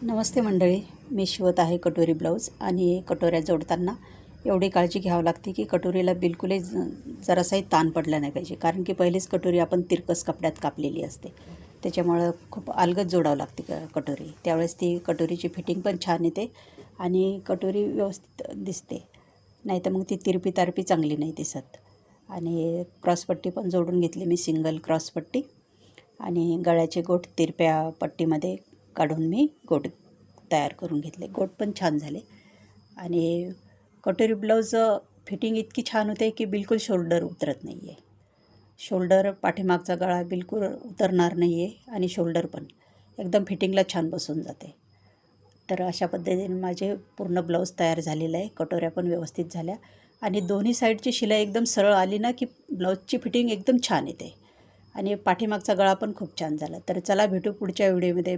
नमस्ते मंडळी, मी शिवत आहे कटोरी ब्लाऊज आणि कटोऱ्या जोडताना एवढी काळजी घ्यावी लागते की कटोरीला बिलकुलही जरासाही ताण पडला नाही पाहिजे. कारण की पहिलीच कटोरी आपण तिरकस कपड्यात कापलेली असते, त्याच्यामुळं खूप अलगद जोडावं लागते कटोरी. त्यावेळेस ती कटोरीची फिटिंग पण छान येते आणि कटोरी व्यवस्थित दिसते. नाही तर मग ती तिरपी तारपी चांगली नाही दिसत. आणि क्रॉसपट्टी पण जोडून घेतली मी, सिंगल क्रॉसपट्टी. आणि गळ्याचे गोट तिरप्या पट्टीमध्ये काढून मी गोट तयार करून घेतले. गोट पण छान झाले. आणि कटोरी ब्लाऊज फिटिंग इतकी छान होते की बिलकुल शोल्डर उतरत नाही आहे. शोल्डर पाठीमागचा गळा बिलकुल उतरणार नाही आहे आणि शोल्डर पण एकदम फिटिंगला छान बसून जाते. तर अशा पद्धतीने माझे पूर्ण ब्लाऊज तयार झालेलं आहे. कटोऱ्या पण व्यवस्थित झाल्या आणि दोन्ही साईडची शिलाई एकदम सरळ आली ना की ब्लाऊजची फिटिंग एकदम छान येते आणि पाठीमागचा गळा पण खूप छान झाला. तर चला भेटू पुढच्या व्हिडिओमध्ये.